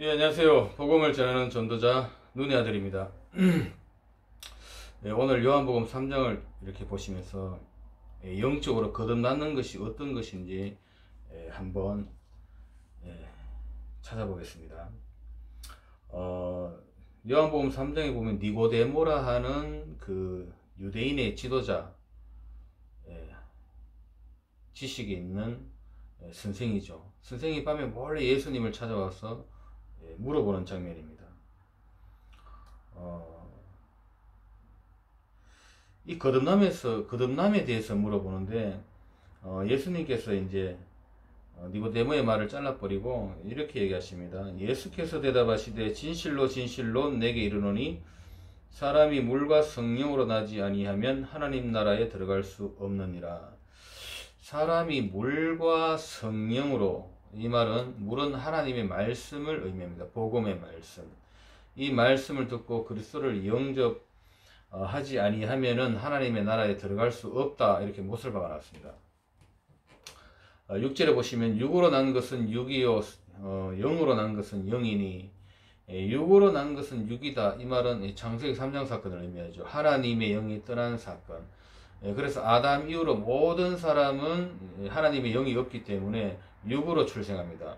예, 안녕하세요. 복음을 전하는 전도자 눈의 아들입니다. 예, 오늘 요한복음 3장을 이렇게 보시면서 영적으로 거듭나는 것이 어떤 것인지 한번 찾아보겠습니다. 요한복음 3장에 보면 니고데모라 하는 그 유대인의 지도자, 지식이 있는 선생이죠. 선생이 밤에 몰래 예수님을 찾아와서 물어보는 장면입니다. 이 거듭남에 대해서 물어보는데, 예수님께서 이제 니고데모의 말을 잘라버리고 이렇게 얘기하십니다. 예수께서 대답하시되 진실로 진실로 내게 이르노니 사람이 물과 성령으로 나지 아니하면 하나님 나라에 들어갈 수 없느니라. 사람이 물과 성령으로, 이 말은 물은 하나님의 말씀을 의미합니다. 복음의 말씀. 이 말씀을 듣고 그리스도를 영접하지 아니하면은 하나님의 나라에 들어갈 수 없다, 이렇게 못을 박아놨습니다. 6절에 보시면 육으로 난 것은 육이요 영으로 난 것은 영이니, 육으로 난 것은 육이다, 이 말은 창세기 3장 사건을 의미하죠. 하나님의 영이 떠난 사건. 그래서 아담 이후로 모든 사람은 하나님의 영이 없기 때문에 육으로 출생합니다.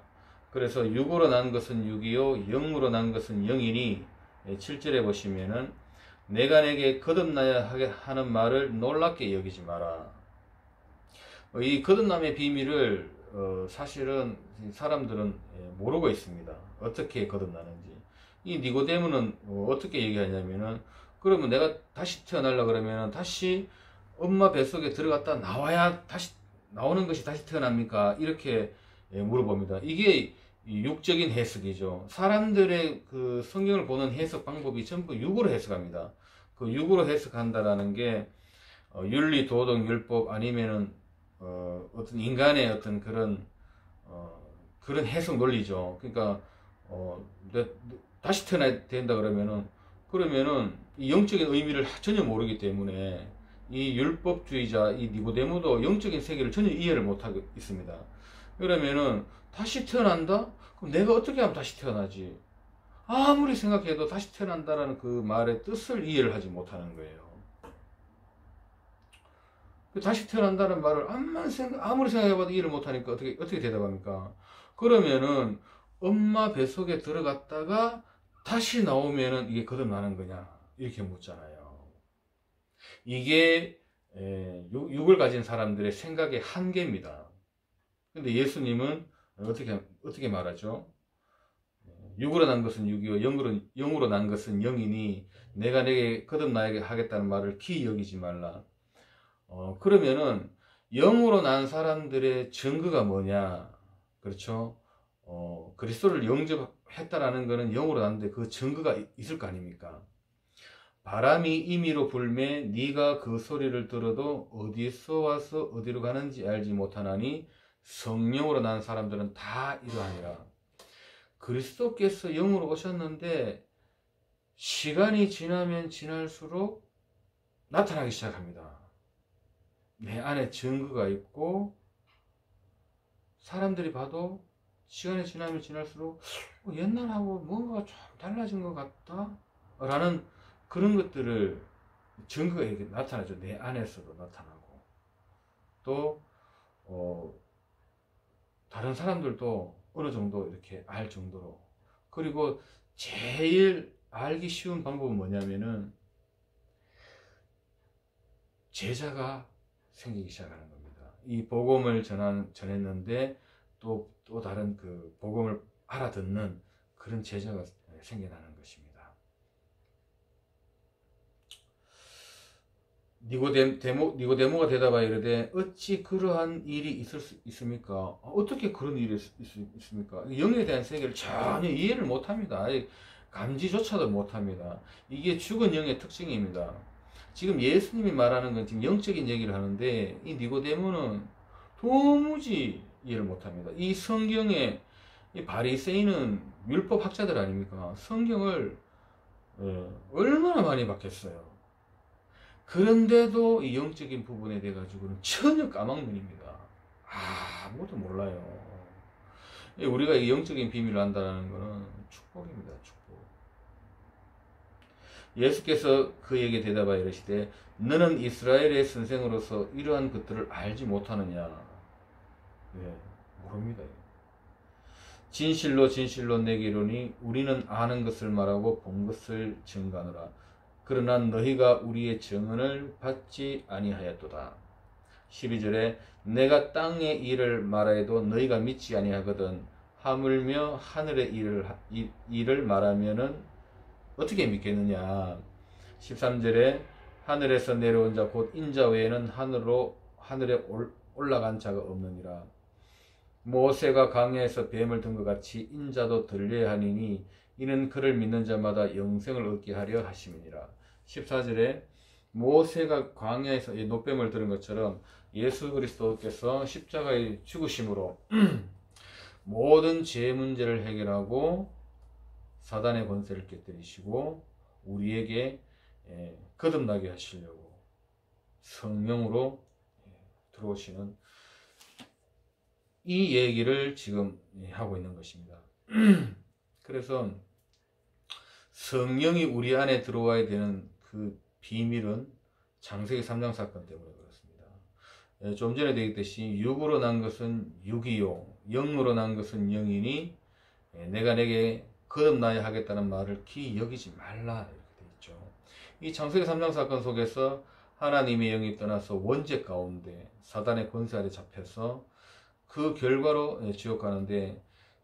그래서 육으로 난 것은 육이요 영으로 난 것은 영이니, 7절에 보시면은 내가 내게 거듭나야 하는 말을 놀랍게 여기지 마라. 이 거듭남의 비밀을 사실은 사람들은 모르고 있습니다. 어떻게 거듭나는지. 이 니고데모는 어떻게 얘기하냐면은, 그러면 내가 다시 태어나려 그러면은 다시 엄마 뱃속에 들어갔다 나와야 다시 나오는 것이 다시 태어납니까? 이렇게 물어봅니다. 이게 육적인 해석이죠. 사람들의 그 성경을 보는 해석 방법이 전부 육으로 해석합니다. 그 육으로 해석한다라는 게 윤리, 도덕, 율법 아니면은 어떤 인간의 어떤 그런 해석 논리죠. 그러니까 다시 태어나야 된다 그러면은 이 영적인 의미를 전혀 모르기 때문에 이 율법주의자, 이 니고데모도 영적인 세계를 전혀 이해를 못하고 있습니다. 그러면은 다시 태어난다? 그럼 내가 어떻게 하면 다시 태어나지? 아무리 생각해도 다시 태어난다라는 그 말의 뜻을 이해를 하지 못하는 거예요. 다시 태어난다는 말을 아무리 생각해봐도 이해를 못하니까 어떻게 대답합니까? 그러면은 엄마 뱃속에 들어갔다가 다시 나오면은 이게 거듭나는 거냐? 이렇게 묻잖아요. 이게 육을 가진 사람들의 생각의 한계입니다. 근데 예수님은 어떻게 말하죠? 육으로 난 것은 육이요 영으로 난 것은 영이니 내가 내게 거듭나게 하겠다는 말을 기이 여기지 말라. 그러면은 영으로 난 사람들의 증거가 뭐냐? 그렇죠? 그리스도를 영접했다라는 것은 영으로 났는데 그 증거가 있을 거 아닙니까? 바람이 임의로 불매 네가 그 소리를 들어도 어디서 와서 어디로 가는지 알지 못하나니 성령으로 난 사람들은 다 이러하니라. 그리스도께서 영으로 오셨는데 시간이 지나면 지날수록 나타나기 시작합니다. 내 안에 증거가 있고 사람들이 봐도 시간이 지나면 지날수록 옛날하고 뭔가 좀 달라진 것 같다 라는 그런 것들을 증거가 이렇게 나타나죠. 내 안에서도 나타나고 또 다른 사람들도 어느 정도 이렇게 알 정도로. 그리고 제일 알기 쉬운 방법은 뭐냐면은 제자가 생기기 시작하는 겁니다. 이 복음을 전했는데 또 다른 그 복음을 알아듣는 그런 제자가 생겨나는 것입니다. 니고데모가 대답하여 이르되 어찌 그러한 일이 있을 수 있습니까? 어떻게 그런 일이 있습니까? 영에 대한 세계를 전혀 이해를 못합니다. 감지조차도 못합니다. 이게 죽은 영의 특징입니다. 지금 예수님이 말하는 건 지금 영적인 얘기를 하는데 이 니고데모는 도무지 이해를 못합니다. 이 성경에 이 바리새인은 율법 학자들 아닙니까? 성경을 얼마나 많이 봤겠어요. 그런데도 이 영적인 부분에 대해 가지고는 전혀 까막눈입니다. 아무것도 몰라요. 우리가 이 영적인 비밀을 안다는 것은 축복입니다. 축복. 예수께서 그에게 대답하여 이르시되 너는 이스라엘의 선생으로서 이러한 것들을 알지 못하느냐. 예, 모릅니다. 진실로 진실로 내게 이르노니 우리는 아는 것을 말하고 본 것을 증거하노라. 그러나 너희가 우리의 증언을 받지 아니하였도다. 12절에 내가 땅의 일을 말하여도 너희가 믿지 아니하거든 하물며 하늘의 일을 말하면은 어떻게 믿겠느냐. 13절에 하늘에서 내려온 자 곧 인자 외에는 하늘에 올라간 자가 없느니라. 모세가 광야에서 뱀을 든 것 같이 인자도 들려야 하니니 이는 그를 믿는 자마다 영생을 얻게 하려 하심이니라. 14절에 모세가 광야에서 노뱀을 들은 것처럼 예수 그리스도께서 십자가의 죽으심으로 모든 죄 문제를 해결하고 사단의 권세를 깨뜨리시고 우리에게 거듭나게 하시려고 성령으로 들어오시는 이 얘기를 지금 하고 있는 것입니다. 그래서 성령이 우리 안에 들어와야 되는 그 비밀은 창세기 3장 사건 때문에 그렇습니다. 좀 전에 얘기했듯이 육으로 난 것은 육이요 영으로 난 것은 영이니 내가 내게 거듭나야 하겠다는 말을 기여기지 말라 이렇게 되어 있죠. 이 창세기 3장 사건 속에서 하나님의 영이 떠나서 원죄 가운데 사단의 권세 아래 잡혀서 그 결과로 지옥 가는데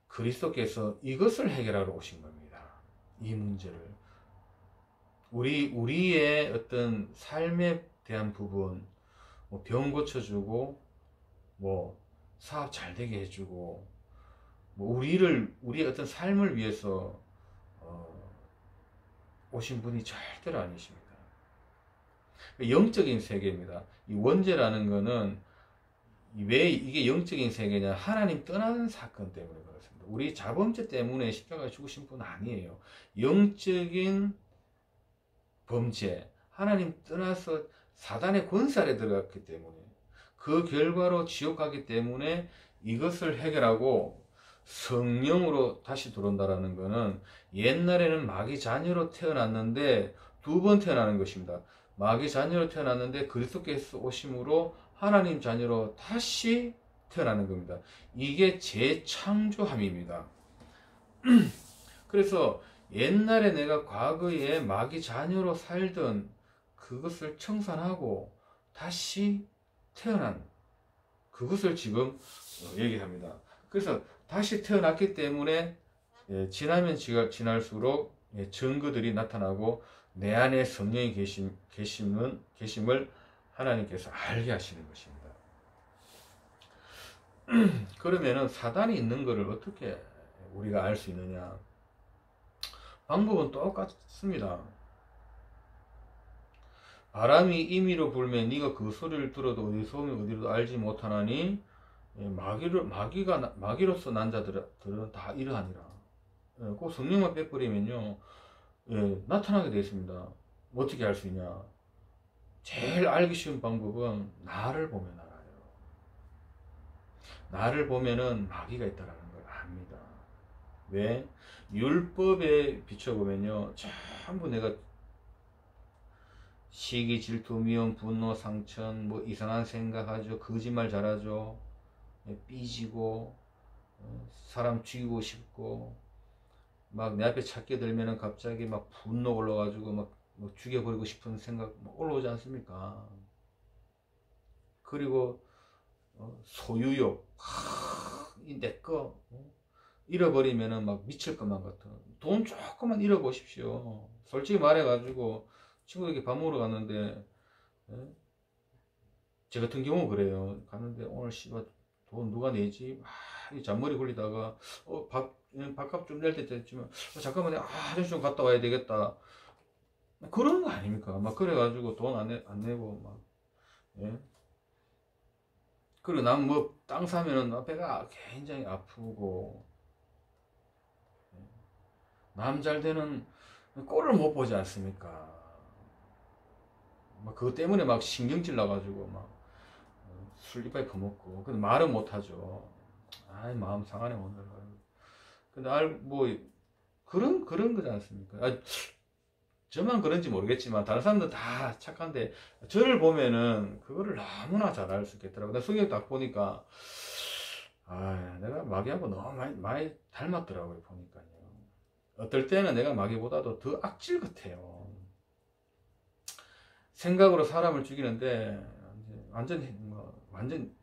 그리스도께서 이것을 해결하러 오신 겁니다. 이 문제를 우리의 어떤 삶에 대한 부분, 뭐 병 고쳐주고, 뭐 사업 잘 되게 해주고, 뭐 우리의 어떤 삶을 위해서 오신 분이 절대로 아니십니다. 영적인 세계입니다. 이 원죄라는 거는 왜 이게 영적인 세계냐? 하나님 떠나는 사건 때문에 그렇습니다. 우리 자범죄 때문에 십자가에 죽으신 분 아니에요. 영적인 범죄, 하나님 떠나서 사단의 권세 아래 들어갔기 때문에 그 결과로 지옥 가기 때문에 이것을 해결하고 성령으로 다시 들어온다라는 것은 옛날에는 마귀 자녀로 태어났는데 두 번 태어나는 것입니다. 마귀 자녀로 태어났는데 그리스도께서 오심으로 하나님 자녀로 다시 태어나는 겁니다. 이게 재창조함입니다. 그래서 옛날에 내가 과거에 마귀 자녀로 살던 그것을 청산하고 다시 태어난 그것을 지금 얘기합니다. 그래서 다시 태어났기 때문에 지나면 지날수록 증거들이 나타나고 내 안에 성령이 계심을 하나님께서 알게 하시는 것입니다. 그러면은 사단이 있는 것을 어떻게 우리가 알 수 있느냐? 방법은 똑같습니다. 바람이 임의로 불면 네가 그 소리를 들어도 어디서 오면 어디로도 알지 못하나니 마귀로서 난 자들은 다 이러하니라. 그 성령만 빼버리면요 나타나게 되어 있습니다. 어떻게 알 수 있냐? 제일 알기 쉬운 방법은 나를 보면 알아요. 나를 보면은 마귀가 있다라는 걸 압니다. 왜? 율법에 비춰보면요 전부 내가 시기, 질투, 미움, 분노, 상천, 뭐 이상한 생각하죠, 거짓말 잘하죠, 삐지고 사람 죽이고 싶고 막 내 앞에 찾게 들면은 갑자기 막 분노 올라가지고 막 죽여버리고 싶은 생각 올라오지 않습니까? 그리고 소유욕, 내거 잃어버리면은 막 미칠 것만 같은 돈 조금만 잃어보십시오. 솔직히 말해가지고 친구들에게 밥 먹으러 갔는데 제 같은 경우 그래요. 갔는데 오늘 씨발 돈 누가 내지? 잔머리 굴리다가 밥값 좀 낼 때 됐지만 잠깐만 화장실 좀 갔다 와야 되겠다. 그런 거 아닙니까? 막 그래가지고 돈 안 내고 막 그리고 난 뭐 땅 사면은 배가 굉장히 아프고 남 잘 되는 꼴을 못 보지 않습니까? 막 그것 때문에 막 신경질 나가지고 막 술 이빨 퍼먹고 근데 말은 못하죠. 아이 마음 상하네 오늘. 근데 그런 거지 않습니까? 저만 그런지 모르겠지만 다른 사람들 다 착한데 저를 보면은 그거를 너무나 잘 알 수 있겠더라고요. 근데 성경 딱 보니까 내가 마귀하고 너무 많이 닮았더라고요. 보니까요. 어떨 때는 내가 마귀보다도 더 악질 같아요. 생각으로 사람을 죽이는데 완전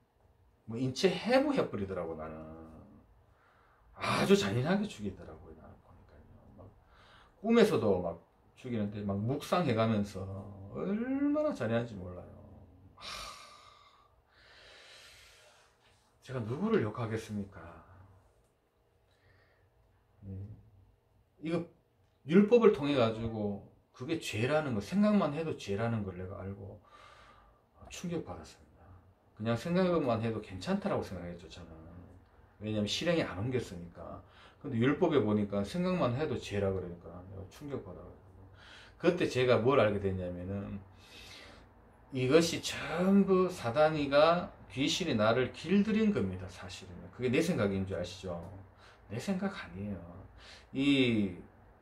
인체 해부해버리더라고. 나는 아주 잔인하게 죽이더라고요. 나는 보니까요. 막 꿈에서도 막 죽이는데 막 묵상해가면서 얼마나 잔인한지 몰라요. 제가 누구를 욕하겠습니까? 이거 율법을 통해 가지고 그게 죄라는 거, 생각만 해도 죄라는 걸 내가 알고 충격받았습니다. 그냥 생각만 해도 괜찮다라고 생각했죠, 저는. 왜냐면 실행에 안 옮겼으니까. 근데 율법에 보니까 생각만 해도 죄라 그러니까 내가 충격받아가지고. 그때 제가 뭘 알게 됐냐면은 이것이 전부 사단이가 귀신이 나를 길들인 겁니다, 사실은. 그게 내 생각인 줄 아시죠? 내 생각 아니에요.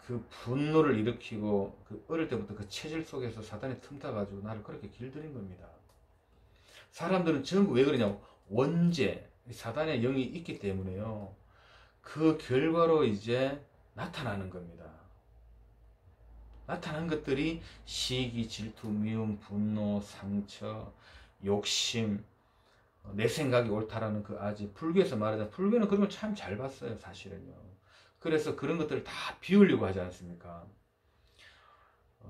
그 분노를 일으키고 어릴 때부터 그 체질 속에서 사단이 틈타가지고 나를 그렇게 길들인 겁니다. 사람들은 전부 왜 그러냐고, 원죄, 사단의 영이 있기 때문에요. 그 결과로 이제 나타나는 겁니다. 나타난 것들이 시기, 질투, 미움, 분노, 상처, 욕심, 내 생각이 옳다라는 그 아지. 불교에서 말하자면, 불교는 그런 걸 참 잘 봤어요, 사실은요. 그래서 그런 것들을 다 비우려고 하지 않습니까?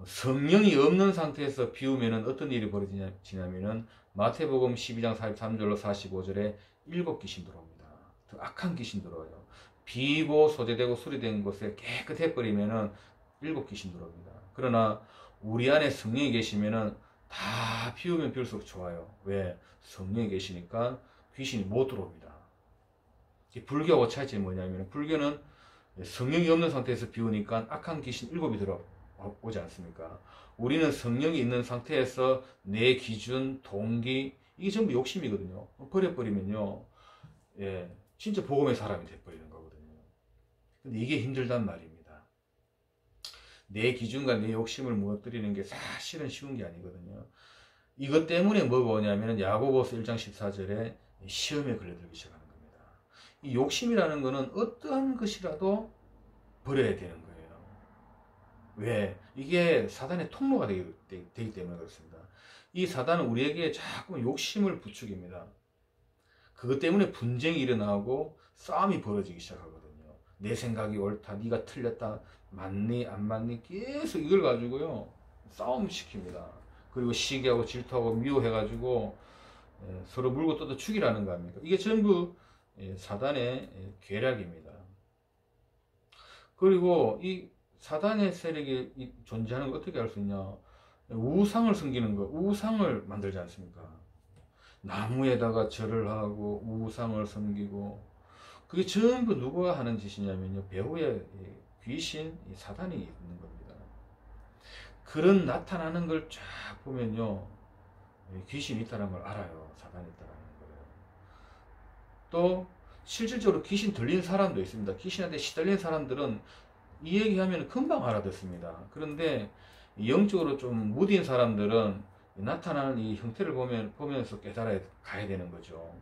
성령이 없는 상태에서 비우면 어떤 일이 벌어지냐면은 마태복음 12장 43절로 45절에 7귀신 들어옵니다. 더 악한 귀신 들어와요. 비고 소재되고 수리된 곳에 깨끗해 버리면은 7귀신 들어옵니다. 그러나 우리 안에 성령이 계시면은 다 비우면 비울수록 좋아요. 왜? 성령이 계시니까 귀신이 못 들어옵니다. 불교하고 차이점이 뭐냐면, 불교는 성령이 없는 상태에서 비우니까 악한 귀신 7이 들어오지 않습니까? 우리는 성령이 있는 상태에서 내 기준, 동기, 이게 전부 욕심이거든요. 버려버리면요, 진짜 복음의 사람이 돼버리는 거거든요. 근데 이게 힘들단 말입니다. 내 기준과 내 욕심을 무너뜨리는 게 사실은 쉬운 게 아니거든요. 이것 때문에 뭐가 오냐면 야고보서 1장 14절에 시험에 걸려들기 시작합니다. 이 욕심이라는 것은 어떠한 것이라도 버려야 되는 거예요. 왜? 이게 사단의 통로가 되기 때문에 그렇습니다. 이 사단은 우리에게 자꾸 욕심을 부추깁니다. 그것 때문에 분쟁이 일어나고 싸움이 벌어지기 시작하거든요. 내 생각이 옳다, 네가 틀렸다, 맞니 안 맞니, 계속 이걸 가지고요 싸움 시킵니다. 그리고 시기하고 질투하고 미워해가지고 서로 물고 뜯어 죽이라는 거 아닙니까? 이게 전부 사단의 계략입니다. 그리고 이 사단의 세력이 존재하는 걸 어떻게 알 수 있냐? 우상을 섬기는 거, 우상을 만들지 않습니까? 나무에다가 절을 하고 우상을 섬기고, 그게 전부 누가 하는 짓이냐면요, 배후에 귀신, 사단이 있는 겁니다. 그런 나타나는 걸 쫙 보면요, 귀신이 있다는 걸 알아요. 사단이 있다는 거예요. 또 실질적으로 귀신 들린 사람도 있습니다. 귀신한테 시달린 사람들은 이 얘기하면 금방 알아듣습니다. 그런데 영적으로 좀 무딘 사람들은 나타나는 이 형태를 보면서 깨달아 가야 되는 거죠.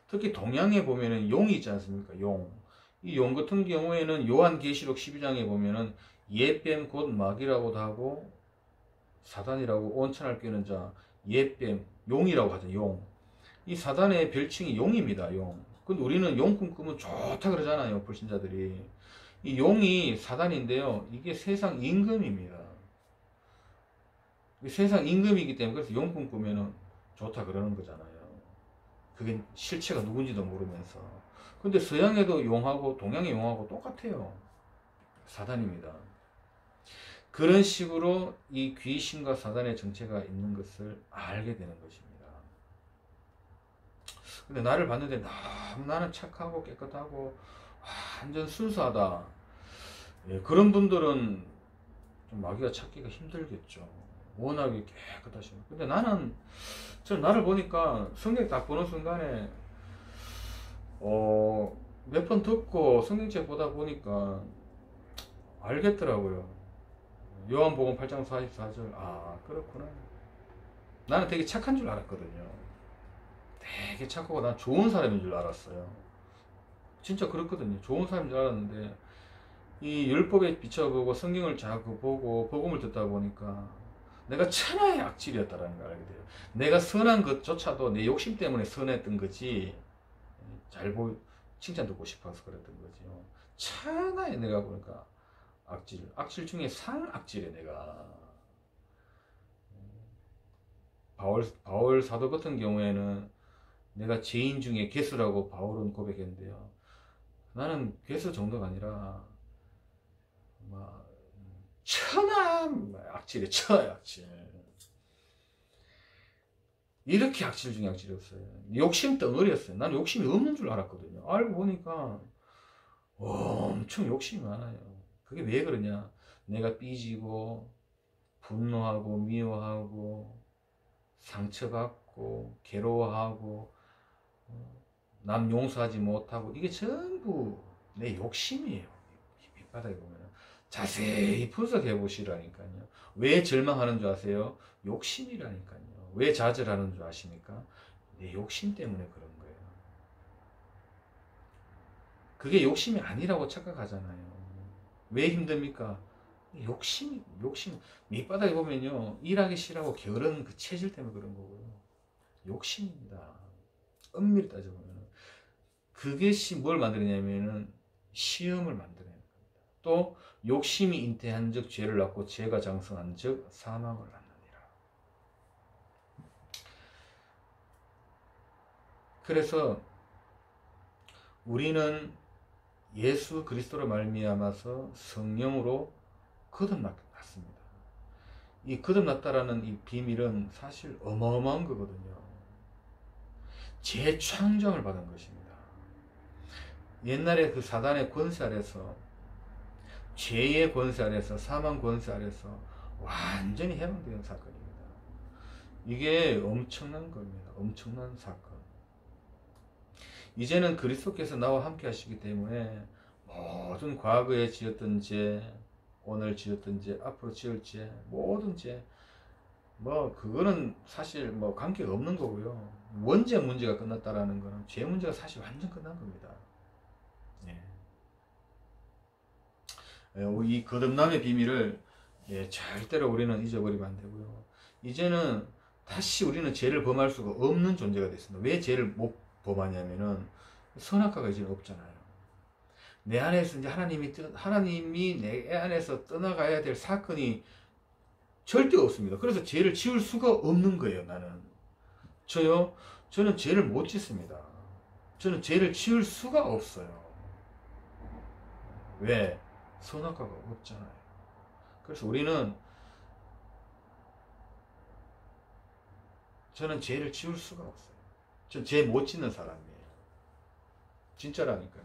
특히 동양에 보면은 용이 있지 않습니까? 용. 이 용 같은 경우에는 요한계시록 12장에 보면은 옛뱀 곧 마귀라고도 하고 사단이라고 온천할 꿰는 자, 옛뱀, 용이라고 하죠. 용. 이 사단의 별칭이 용입니다. 용. 근데 우리는 용 꿈꾸면 좋다 그러잖아요. 불신자들이. 이 용이 사단인데요, 이게 세상 임금입니다. 세상 임금이기 때문에 그래서 용 꿈꾸면 좋다 그러는 거잖아요. 그게 실체가 누군지도 모르면서. 근데 서양에도 용하고 동양의 용하고 똑같아요. 사단입니다. 그런 식으로 이 귀신과 사단의 정체가 있는 것을 알게 되는 것입니다. 근데 나를 봤는데 너무 나는 착하고 깨끗하고 완전 순수하다. 그런 분들은 좀 마귀가 찾기가 힘들겠죠. 워낙에 깨끗하시고. 근데 저는 나를 보니까 성경 딱 보는 순간에 몇 번 듣고 성경책 보다 보니까 알겠더라고요. 요한복음 8장 44절. 아, 그렇구나. 나는 되게 착한 줄 알았거든요. 되게 착하고 난 좋은 사람인 줄 알았어요. 진짜 그렇거든요. 좋은 사람인 줄 알았는데 이 율법에 비춰보고 성경을 자꾸 보고 복음을 듣다 보니까 내가 천하의 악질이었다는 걸 알게 돼요. 내가 선한 것조차도 내 욕심 때문에 선했던 거지, 잘 칭찬 듣고 싶어서 그랬던 거지요. 천하에 내가 보니까 악질 중에 상악질에 내가. 바울 사도 같은 경우에는 내가 죄인 중에 괴수라고 바울은 고백했는데요. 나는 괴수 정도가 아니라 막 천하 악질이에요. 천하 악질. 이렇게 악질 중에 악질이었어요. 욕심 덩어리였어요. 나는 욕심이 없는 줄 알았거든요. 알고 보니까 엄청 욕심이 많아요. 그게 왜 그러냐? 내가 삐지고 분노하고 미워하고 상처받고 괴로워하고 남 용서하지 못하고 이게 전부 내 욕심이에요. 밑바닥에 보면 자세히 분석해 보시라니까요. 왜 절망하는 줄 아세요? 욕심이라니까요. 왜 좌절하는 줄 아십니까? 내 욕심 때문에 그런 거예요. 그게 욕심이 아니라고 착각하잖아요. 왜 힘듭니까? 욕심. 밑바닥에 보면요, 일하기 싫어하고 게으른 그 체질 때문에 그런 거고요. 욕심입니다. 엄밀히 따져보면 그것이 뭘 만드느냐면은 시험을 만드는 겁니다. 또 욕심이 잉태한 즉 죄를 낳고 죄가 장성한 즉 사망을 낳느니라. 그래서 우리는 예수 그리스도로 말미암아서 성령으로 거듭났습니다. 이 거듭났다라는 이 비밀은 사실 어마어마한 거거든요. 재창조함을 받은 것입니다. 옛날에 그 사단의 권세 아래서, 죄의 권세 아래서, 사망 권세 아래서 완전히 해방되는 사건입니다. 이게 엄청난 겁니다. 엄청난 사건. 이제는 그리스도께서 나와 함께 하시기 때문에 모든 과거에 지었던 죄, 오늘 지었던 죄, 앞으로 지을 죄, 모든 죄, 그거는 사실 관계가 없는 거고요. 원죄 문제가 끝났다라는 거는 죄 문제가 사실 완전 끝난 겁니다. 이 거듭남의 비밀을 절대로 우리는 잊어버리면 안 되고요. 이제는 다시 우리는 죄를 범할 수가 없는 존재가 됐습니다. 왜 죄를 못 범하냐면은 선악과가 이제 없잖아요. 내 안에서 이제 하나님이 내 안에서 떠나가야 될 사건이 절대 없습니다. 그래서 죄를 지을 수가 없는 거예요. 저는 죄를 못 짓습니다. 저는 죄를 지을 수가 없어요. 왜? 선악과가 없잖아요. 그래서 저는 죄를 지을 수가 없어요. 전 죄 못 짓는 사람이에요. 진짜라니까요.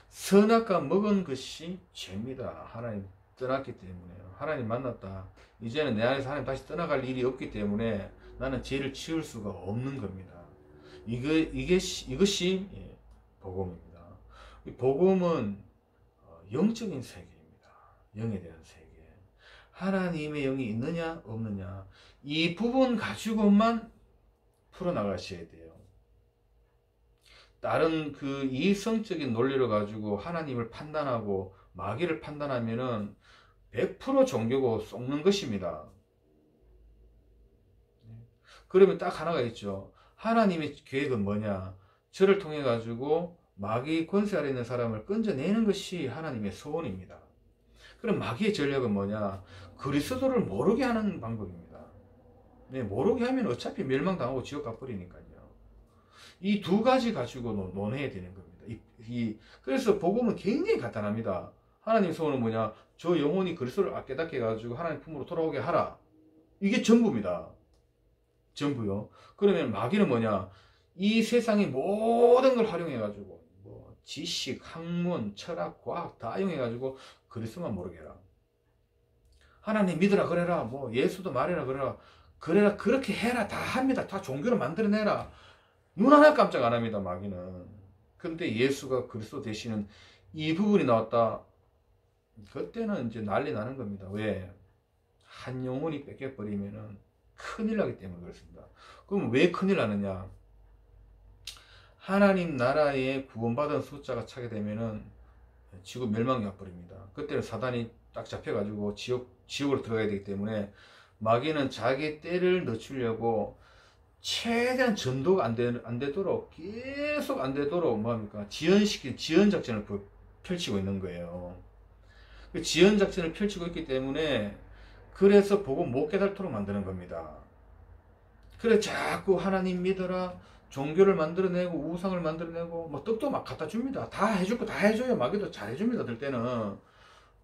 선악과 먹은 것이 죄입니다. 하나님 떠났기 때문에요. 하나님 만났다. 이제는 내 안에서 하나님 다시 떠나갈 일이 없기 때문에 나는 죄를 지을 수가 없는 겁니다. 이것이 복음입니다. 이 복음은 영적인 세계입니다. 영에 대한 세계. 하나님의 영이 있느냐 없느냐 이 부분 가지고만 풀어나가셔야 돼요. 다른 그 이성적인 논리를 가지고 하나님을 판단하고 마귀를 판단하면은 100% 종교고 썩는 것입니다. 그러면 딱 하나가 있죠. 하나님의 계획은 뭐냐? 저를 통해 가지고 마귀 권세 아래 있는 사람을 건져내는 것이 하나님의 소원입니다. 그럼 마귀의 전략은 뭐냐? 그리스도를 모르게 하는 방법입니다. 모르게 하면 어차피 멸망당하고 지옥 가버리니까요. 이 두 가지 가지고 논해야 되는 겁니다. 그래서 복음은 굉장히 간단합니다. 하나님 소원은 뭐냐? 저 영혼이 그리스도를 깨닫게 해가지고 하나님 품으로 돌아오게 하라. 이게 전부입니다. 전부요. 그러면 마귀는 뭐냐? 이 세상의 모든 걸 활용해가지고 지식, 학문, 철학, 과학 다 이용해가지고 그리스도만 모르게 해라. 하나님 믿으라 그래라. 예수도 말해라 그래라. 그렇게 해라. 다 합니다. 다 종교를 만들어내라. 눈 하나 깜짝 안 합니다. 마귀는. 근데 예수가 그리스도 되시는 이 부분이 나왔다. 그때는 이제 난리 나는 겁니다. 왜? 한 영혼이 뺏겨버리면은 큰일 나기 때문에 그렇습니다. 그럼 왜 큰일 나느냐? 하나님 나라에 구원받은 숫자가 차게 되면은 지구 멸망이 와버립니다. 그때는 사단이 딱 잡혀가지고 지옥으로 들어가야 되기 때문에 마귀는 자기 때를 늦추려고 최대한 전도가 안 되도록 계속 안 되도록 뭐합니까? 지연 작전을 펼치고 있는 거예요. 그 지연 작전을 펼치고 있기 때문에 그래서 복음 못 깨달도록 만드는 겁니다. 그래 자꾸 하나님 믿어라, 종교를 만들어내고 우상을 만들어내고 뭐 떡도 막 갖다 줍니다. 다 해줄 거 다 해줘요. 마귀도 잘 해줍니다. 들 때는.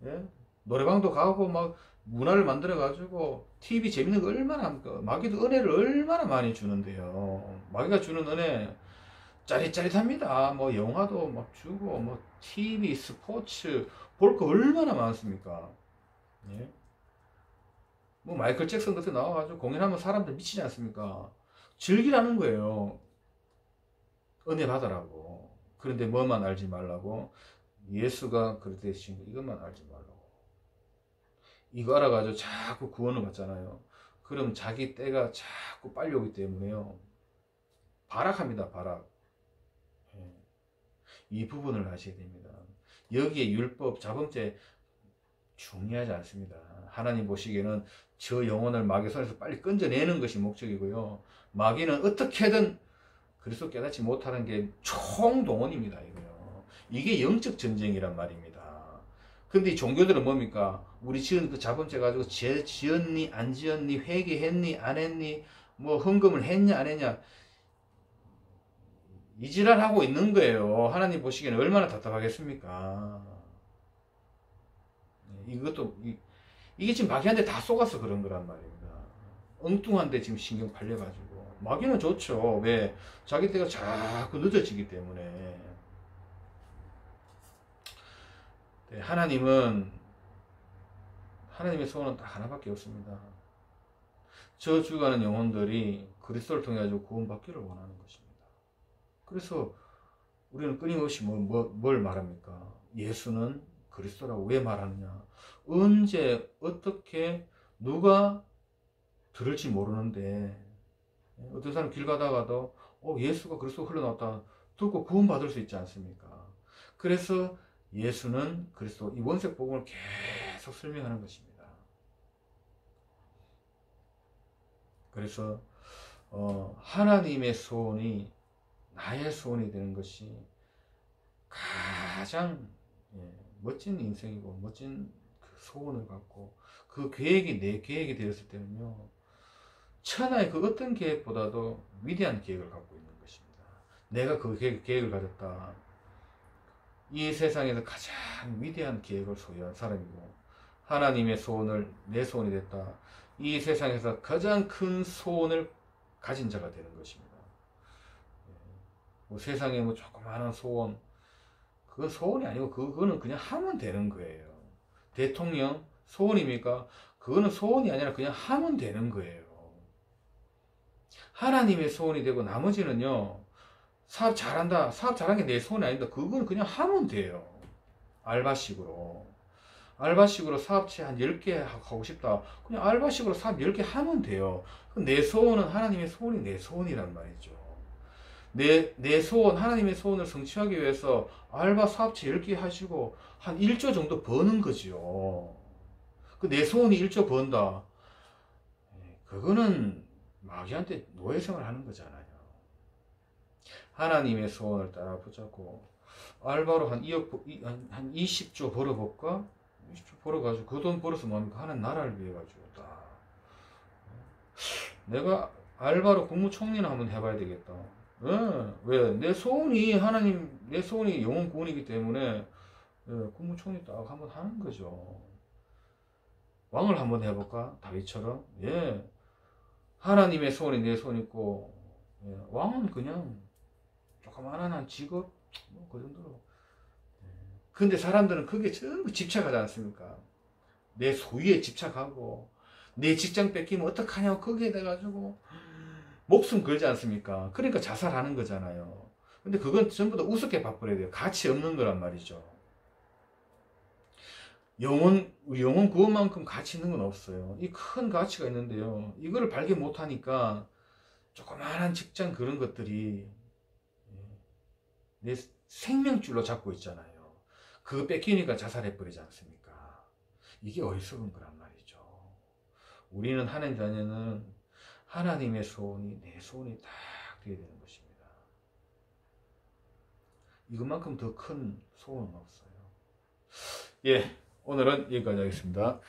예? 노래방도 가고 막 문화를 만들어 가지고 TV 재밌는 거 얼마나 합니까? 마귀도 은혜를 얼마나 많이 주는데요. 마귀가 주는 은혜 짜릿짜릿합니다. 뭐 영화도 막 주고 뭐 TV 스포츠 볼 거 얼마나 많습니까? 예? 뭐 마이클 잭슨 같은 나와가지고 공연하면 사람들 미치지 않습니까? 즐기라는 거예요. 은혜 받으라고. 그런데 뭐만 알지 말라고? 예수가 그렇게 되신 거 이것만 알지 말라고. 이거 알아가지고 자꾸 구원을 받잖아요. 그럼 자기 때가 자꾸 빨리 오기 때문에요. 발악합니다. 발악. 예. 이 부분을 아셔야 됩니다. 여기에 율법, 자범죄 중요하지 않습니다. 하나님 보시기에는 저 영혼을 마귀 손에서 빨리 건져내는 것이 목적이고요. 마귀는 어떻게든 그리스도 깨닫지 못하는 게 총동원입니다. 이거요. 이게 영적 전쟁이란 말입니다. 근데 이 종교들은 뭡니까? 우리 지은 그 자범죄 가지고 지었니 안 지었니, 회개했니 안 했니, 뭐 헌금을 했냐 안 했냐, 이 지랄 하고 있는 거예요. 하나님 보시기에는 얼마나 답답하겠습니까? 이것도 이게 지금 마귀한테 다 쏘가서 그런 거란 말입니다. 엉뚱한데 지금 신경 팔려가지고. 마귀는 좋죠. 왜? 자기 때가 자꾸 늦어지기 때문에. 네, 하나님의 소원은 딱 하나밖에 없습니다. 저 죽어가는 영혼들이 그리스도를 통해 가지고 구원받기를 원하는 것입니다. 그래서 우리는 끊임없이 뭘 말합니까? 예수는 그리스도라고 왜 말하느냐? 언제 어떻게 누가 들을지 모르는데 어떤 사람 길 가다가도 예수가 그리스도 흘러나왔다 듣고 구원받을 수 있지 않습니까? 그래서 예수는 그리스도, 이 원색 복음을 계속 설명하는 것입니다. 그래서 하나님의 소원이 나의 소원이 되는 것이 가장 멋진 인생이고 멋진 그 소원을 갖고 그 계획이 내 계획이 되었을 때는요, 천하의 그 어떤 계획보다도 위대한 계획을 갖고 있는 것입니다. 내가 그 계획을 가졌다. 이 세상에서 가장 위대한 계획을 소유한 사람이고 하나님의 소원을 내 소원이 됐다. 이 세상에서 가장 큰 소원을 가진 자가 되는 것입니다. 뭐 세상에 뭐 조그마한 소원, 그건 소원이 아니고 그거는 그냥 하면 되는 거예요. 대통령 소원입니까? 그거는 소원이 아니라 그냥 하면 되는 거예요. 하나님의 소원이 되고 나머지는요, 사업 잘한다, 사업 잘한 게 내 소원이 아니다, 그거는 그냥 하면 돼요. 알바식으로 사업체 한 10개 하고 싶다, 그냥 알바식으로 사업 10개 하면 돼요. 내 소원은 하나님의 소원이 내 소원이란 말이죠. 내 소원, 하나님의 소원을 성취하기 위해서 알바 사업체 10개 하시고 한 1조 정도 버는 거죠. 내 소원이 1조 번다, 그거는 마귀한테 노예생활 하는 거잖아요. 하나님의 소원을 따라 붙잡고 알바로 한 20조 벌어볼까? 20조 벌어가지고 그 돈 벌어서 뭡니까? 하나님 나라를 위해 가지고 딱 내가 알바로 국무총리나 한번 해봐야 되겠다. 왜? 내 소원이 내 소원이 영혼 구원이기 때문에 국무총리 딱 한번 하는 거죠. 왕을 한번 해볼까? 다윗처럼. 하나님의 소원이 내 소원 있고, 왕은 그냥 조그마한 직업, 뭐 그 정도로. 근데 사람들은 그게 전부 집착하지 않습니까? 내 소유에 집착하고, 내 직장 뺏기면 어떡하냐고 거기에 대가지고 목숨 걸지 않습니까? 그러니까 자살하는 거잖아요. 근데 그건 전부 다 우습게 바꿔야 돼요. 가치 없는 거란 말이죠. 영혼 구원만큼 가치 있는 건 없어요. 이 큰 가치가 있는데요. 이거를 발견 못하니까 조그마한 직장 그런 것들이 내 생명줄로 잡고 있잖아요. 그거 뺏기니까 자살해버리지 않습니까? 이게 어리석은 거란 말이죠. 우리는 하나님 자녀는 하나님의 소원이 내 소원이 딱 되어야 되는 것입니다. 이것만큼 더 큰 소원은 없어요. 예, 오늘은 여기까지 하겠습니다.